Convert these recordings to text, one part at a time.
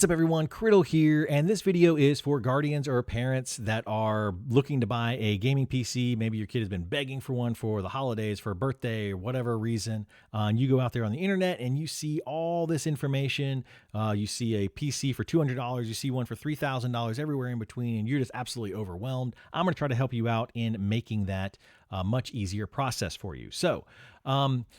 What's up everyone, Criddle here, and this video is for guardians or parents that are looking to buy a gaming PC. Maybe your kid has been begging for one for the holidays, for a birthday, or whatever reason. And you go out there on the internet and you see all this information. You see a PC for $200, you see one for $3,000, everywhere in between, and you're just absolutely overwhelmed. I'm going to try to help you out in making that a much easier process for you. So,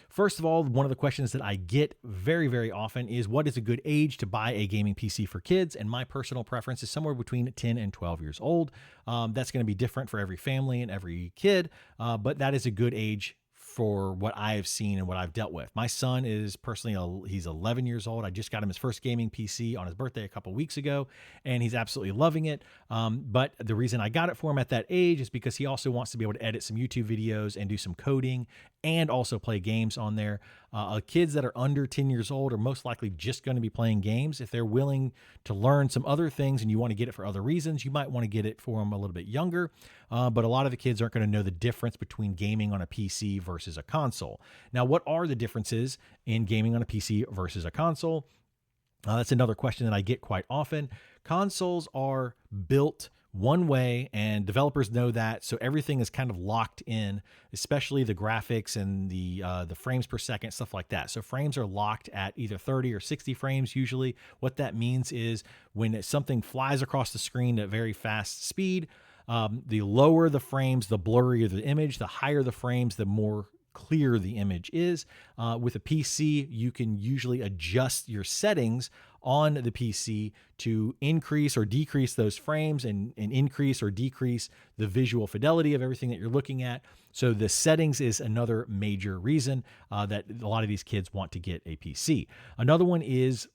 first of all, one of the questions that I get very, very often is what is a good age to buy a gaming PC for kids? And my personal preference is somewhere between 10 and 12 years old. That's going to be different for every family and every kid, but that is a good age for what I have seen and what I've dealt with. My son is personally, he's 11 years old. I just got him his first gaming PC on his birthday a couple weeks ago, and he's absolutely loving it. But the reason I got it for him at that age is because he also wants to be able to edit some YouTube videos and do some coding and also play games on there. Kids that are under 10 years old are most likely just going to be playing games. If they're willing to learn some other things and you want to get it for other reasons, you might want to get it for them a little bit younger. But a lot of the kids aren't going to know the difference between gaming on a PC versus a console. Now, what are the differences in gaming on a PC versus a console? That's another question that I get quite often. Consoles are built one way and developers know that, so everything is kind of locked in, especially the graphics and the frames per second, stuff like that. So frames are locked at either 30 or 60 frames usually. What that means is when something flies across the screen at very fast speed, the lower the frames, the blurrier the image, the higher the frames, the more clear the image is. With a PC, you can usually adjust your settings on the PC to increase or decrease those frames and increase or decrease the visual fidelity of everything that you're looking at. So the settings is another major reason that a lot of these kids want to get a PC. Another one is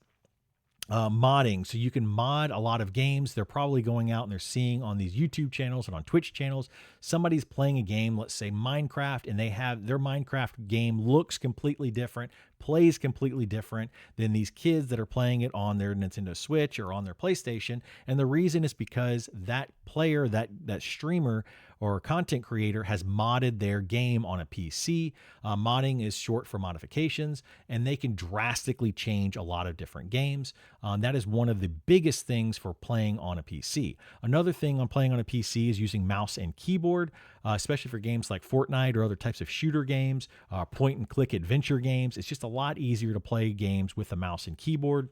modding. So you can mod a lot of games. They're probably going out and they're seeing on these YouTube channels and on Twitch channels, somebody's playing a game, let's say Minecraft, and they have their Minecraft game looks completely different, plays completely different than these kids that are playing it on their Nintendo Switch or on their PlayStation. And the reason is because that player, that streamer or content creator has modded their game on a PC. Modding is short for modifications, and they can drastically change a lot of different games. That is one of the biggest things for playing on a PC. Another thing on playing on a PC is using mouse and keyboard, especially for games like Fortnite or other types of shooter games, point and click adventure games. It's just a lot easier to play games with a mouse and keyboard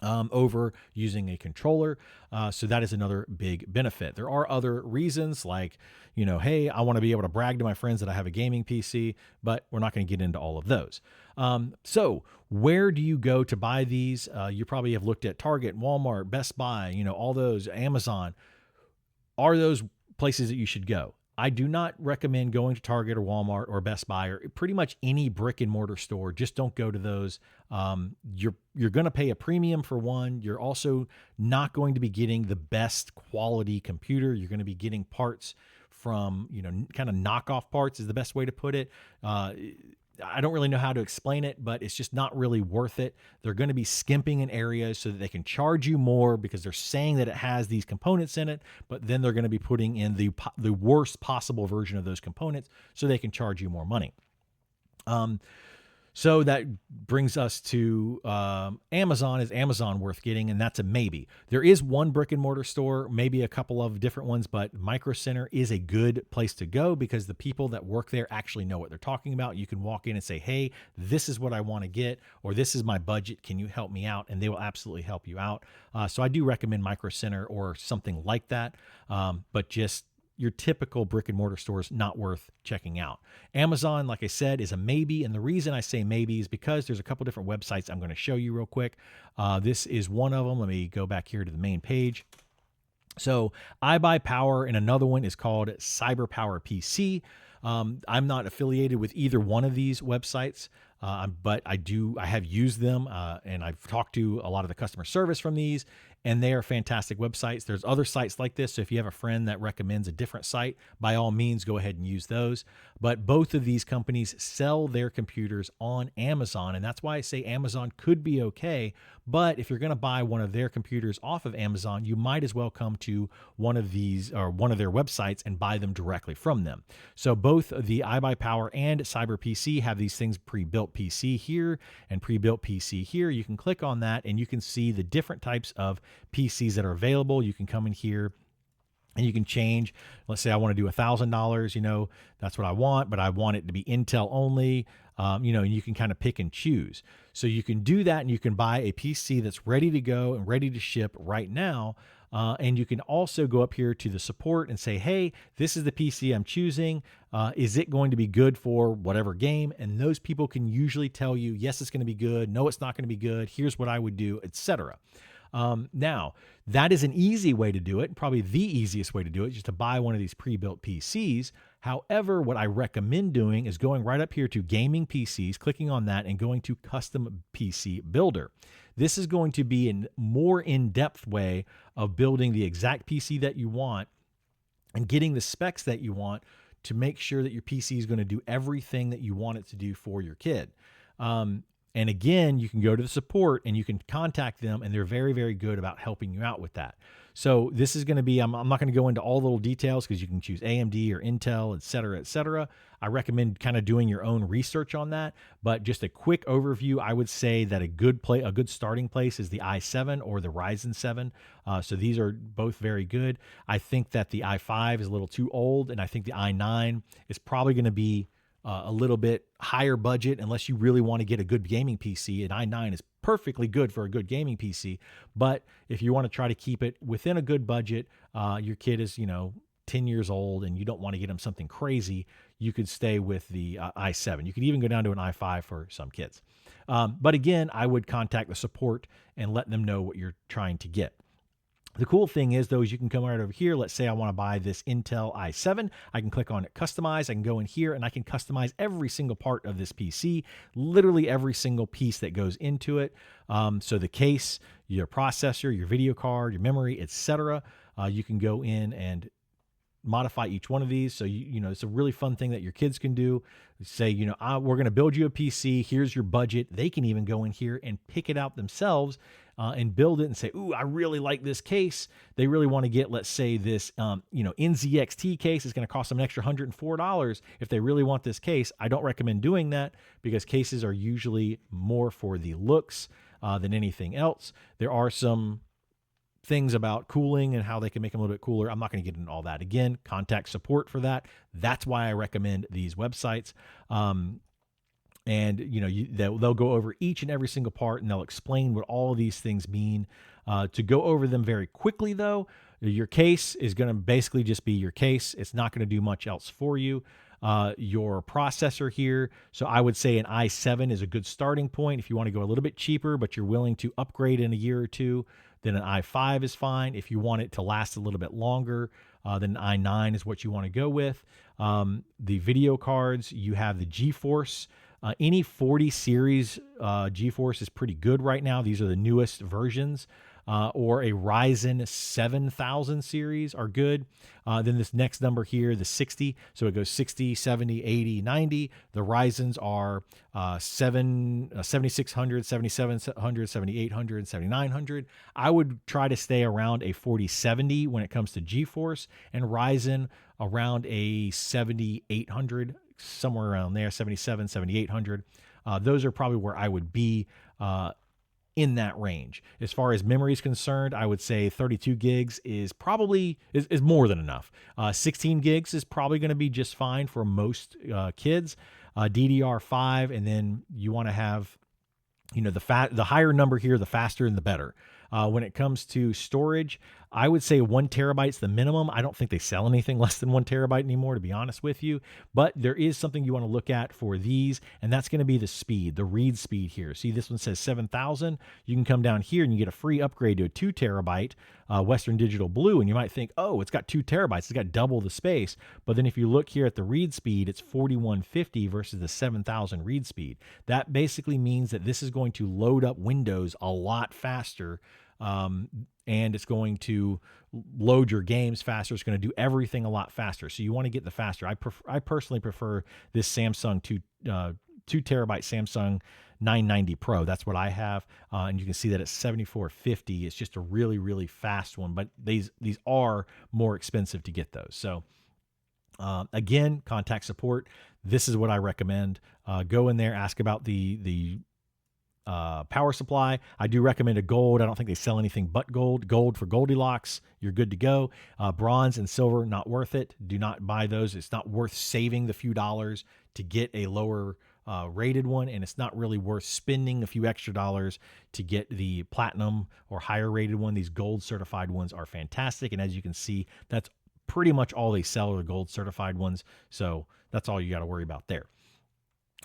over using a controller. So that is another big benefit. There are other reasons like, hey, I want to be able to brag to my friends that I have a gaming PC, but we're not going to get into all of those. So where do you go to buy these? You probably have looked at Target, Walmart, Best Buy, all those, Amazon. Are those places that you should go? I do not recommend going to Target or Walmart or Best Buy or pretty much any brick and mortar store. Just don't go to those. You're going to pay a premium for one. You're also not going to be getting the best quality computer. You're going to be getting parts from, kind of knockoff parts is the best way to put it. I don't really know how to explain it, but it's just not really worth it. They're going to be skimping in areas so that they can charge you more because they're saying that it has these components in it, but then they're going to be putting in the worst possible version of those components so they can charge you more money. So that brings us to Amazon. Is Amazon worth getting? And that's a maybe. There is one brick and mortar store, maybe a couple of different ones, but Micro Center is a good place to go because the people that work there actually know what they're talking about. You can walk in and say, hey, this is what I want to get, or this is my budget. Can you help me out? And they will absolutely help you out. So I do recommend Micro Center or something like that, but just your typical brick and mortar stores not worth checking out. Amazon, like I said, is a maybe. And the reason I say maybe is because there's a couple different websites I'm going to show you real quick. This is one of them. Let me go back here to the main page. So iBuyPower, and another one is called CyberPower PC. I'm not affiliated with either one of these websites, but I have used them, and I've talked to a lot of the customer service from these, and they are fantastic websites. There's other sites like this, so if you have a friend that recommends a different site, by all means, go ahead and use those. But both of these companies sell their computers on Amazon, and that's why I say Amazon could be okay, But if you're going to buy one of their computers off of Amazon, you might as well come to one of these or one of their websites and buy them directly from them. So both the iBuyPower and CyberPC have these things, pre-built PC here and pre-built PC here. You can click on that and you can see the different types of PCs that are available. You can come in here and you can change. Let's say I want to do $1,000, that's what I want, but I want it to be Intel only, and you can kind of pick and choose. So you can do that and you can buy a PC that's ready to go and ready to ship right now. And you can also go up here to the support and say, hey, this is the PC I'm choosing. Is it going to be good for whatever game? And those people can usually tell you, yes, it's going to be good. No, it's not going to be good. Here's what I would do, etc. Now, that is an easy way to do it, probably the easiest way to do it, just to buy one of these pre-built PCs. However, what I recommend doing is going right up here to gaming PCs, clicking on that and going to custom PC builder. This is going to be a more in-depth way of building the exact PC that you want and getting the specs that you want to make sure that your PC is going to do everything that you want it to do for your kid. And again, you can go to the support and you can contact them, and they're very, very good about helping you out with that. So this is going to be, I'm not going to go into all the little details because you can choose AMD or Intel, et cetera, et cetera. I recommend kind of doing your own research on that. But just a quick overview, I would say that a good starting place is the i7 or the Ryzen 7. So these are both very good. I think that the i5 is a little too old, and I think the i9 is probably going to be a little bit higher budget unless you really want to get a good gaming PC. An i9 is perfectly good for a good gaming PC, but if you want to try to keep it within a good budget, your kid is 10 years old and you don't want to get them something crazy, you could stay with the i7. You could even go down to an i5 for some kids. But again, I would contact the support and let them know what you're trying to get. The cool thing is, though, is you can come right over here. Let's say I want to buy this Intel i7. I can click on it, customize. I can go in here and I can customize every single part of this PC, literally every single piece that goes into it. So the case, your processor, your video card, your memory, etc. You can go in and modify each one of these. So, it's a really fun thing that your kids can do. Say, we're going to build you a PC. Here's your budget. They can even go in here and pick it out themselves and build it and say, ooh, I really like this case. They really want to get, let's say, this, NZXT case is going to cost them an extra $104 if they really want this case. I don't recommend doing that because cases are usually more for the looks than anything else. There are some things about cooling and how they can make them a little bit cooler. I'm not going to get into all that. Again, contact support for that. That's why I recommend these websites. And they'll go over each and every single part and they'll explain what all of these things mean. To go over them very quickly, though, your case is going to basically just be your case. It's not going to do much else for you. Your processor here. So I would say an i7 is a good starting point. If you want to go a little bit cheaper, but you're willing to upgrade in a year or two, then an i5 is fine. If you want it to last a little bit longer, then an i9 is what you want to go with. The video cards, you have the GeForce. Any 40 series GeForce is pretty good right now. These are the newest versions. Or a Ryzen 7000 series are good. Then this next number here, the 60. So it goes 60, 70, 80, 90. The Ryzens are 7600, 7700, 7800, 7900. I would try to stay around a 4070 when it comes to GeForce, and Ryzen around a 7800, somewhere around there, 77, 7800. Those are probably where I would be in that range. As far as memory is concerned, I would say 32 gigs is probably is more than enough. 16 gigs is probably going to be just fine for most kids. DDR5, and then you want to have, the higher number here, the faster and the better. When it comes to storage, I would say 1 terabyte is the minimum. I don't think they sell anything less than 1 terabyte anymore, to be honest with you. But there is something you want to look at for these, and that's going to be the speed, the read speed here. See, this one says 7,000. You can come down here and you get a free upgrade to a 2 terabyte Western Digital Blue, and you might think, oh, it's got 2 terabytes. It's got double the space. But then if you look here at the read speed, it's 4150 versus the 7,000 read speed. That basically means that this is going to load up Windows a lot faster. And it's going to load your games faster. It's going to do everything a lot faster. So you want to get the faster. I personally prefer this Samsung 2 terabyte Samsung 990 Pro. That's what I have, and you can see that it's 7450. It's just a really, really fast one, but these are more expensive to get those. So again, contact support. This is what I recommend. Go in there, ask about the power supply. I do recommend a gold. I don't think they sell anything but gold. Gold for Goldilocks, you're good to go. Bronze and silver, not worth it. Do not buy those. It's not worth saving the few dollars to get a lower rated one, and it's not really worth spending a few extra dollars to get the platinum or higher rated one. These gold certified ones are fantastic, and as you can see, that's pretty much all they sell are the gold certified ones. So that's all you got to worry about there.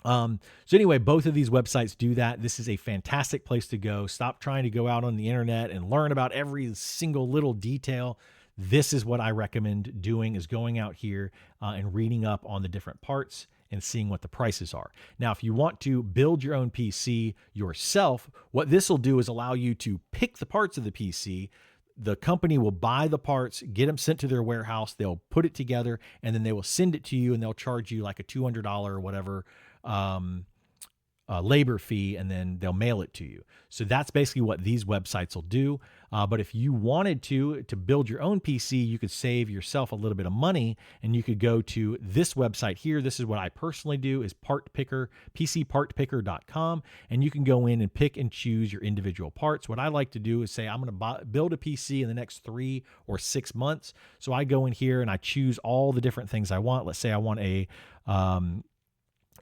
So anyway, both of these websites do that. This is a fantastic place to go. Stop trying to go out on the internet and learn about every single little detail. This is what I recommend doing, is going out here and reading up on the different parts and seeing what the prices are. Now, if you want to build your own PC yourself, what this will do is allow you to pick the parts of the PC. The company will buy the parts, get them sent to their warehouse. They'll put it together, and then they will send it to you, and they'll charge you like a $200 or whatever labor fee, and then they'll mail it to you. So that's basically what these websites will do. But if you wanted to build your own PC, you could save yourself a little bit of money, and you could go to this website here. This is what I personally do, is Part Picker, PCPartPicker.com, and you can go in and pick and choose your individual parts. What I like to do is say, I'm going to build a PC in the next 3 or 6 months. So I go in here and I choose all the different things I want. Let's say I want a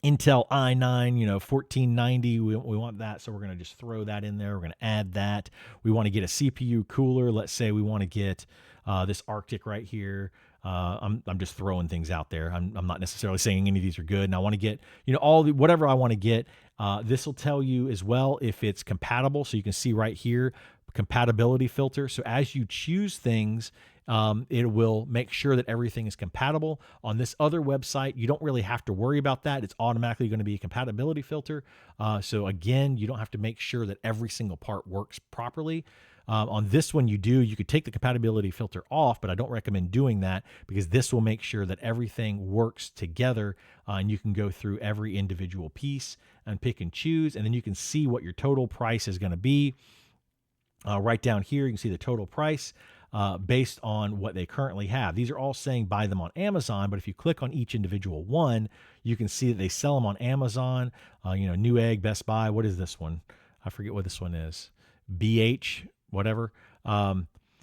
Intel i9, 1490. We want that. So we're going to just throw that in there. We're going to add that. We want to get a CPU cooler. Let's say we want to get this Arctic right here. I'm just throwing things out there. I'm not necessarily saying any of these are good. And I want to get, whatever I want to get. This will tell you as well if it's compatible. So you can see right here, compatibility filter. So as you choose things, it will make sure that everything is compatible. On this other website, you don't really have to worry about that. It's automatically going to be a compatibility filter. So again, you don't have to make sure that every single part works properly. On this one, you could take the compatibility filter off, but I don't recommend doing that because this will make sure that everything works together, and you can go through every individual piece and pick and choose, and then you can see what your total price is going to be. Right down here, you can see the total price based on what they currently have. These are all saying buy them on Amazon, but if you click on each individual one, you can see that they sell them on Amazon, Newegg, Best Buy. What is this one? I forget what this one is. BH, whatever.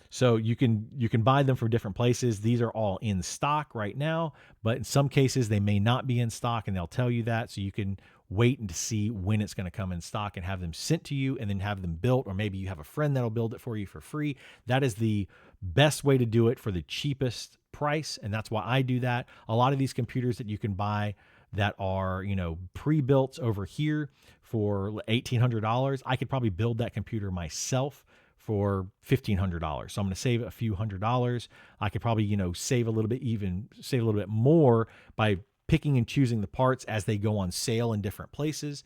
So you can buy them from different places. These are all in stock right now, but in some cases they may not be in stock, and they'll tell you that. So you can wait and to see when it's going to come in stock and have them sent to you and then have them built, or maybe you have a friend that'll build it for you for free. That is the best way to do it for the cheapest price, and that's why I do that. A lot of these computers that you can buy that are, pre-built over here for $1,800, I could probably build that computer myself for $1,500. So I'm going to save a few $100. I could probably, save a little bit more by picking and choosing the parts as they go on sale in different places.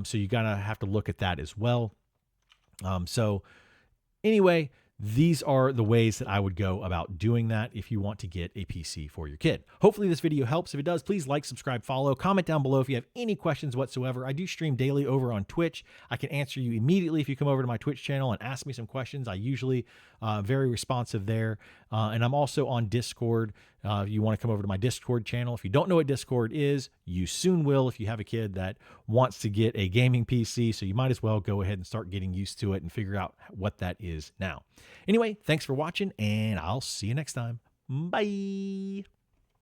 So you gotta have to look at that as well. So anyway, these are the ways that I would go about doing that if you want to get a PC for your kid. Hopefully this video helps. If it does, please like, subscribe, follow, comment down below if you have any questions whatsoever. I do stream daily over on Twitch. I can answer you immediately if you come over to my Twitch channel and ask me some questions. I usually very responsive there. And I'm also on Discord. You want to come over to my Discord channel. If you don't know what Discord is, you soon will if you have a kid that wants to get a gaming PC. So you might as well go ahead and start getting used to it and figure out what that is now. Anyway, thanks for watching, and I'll see you next time. Bye.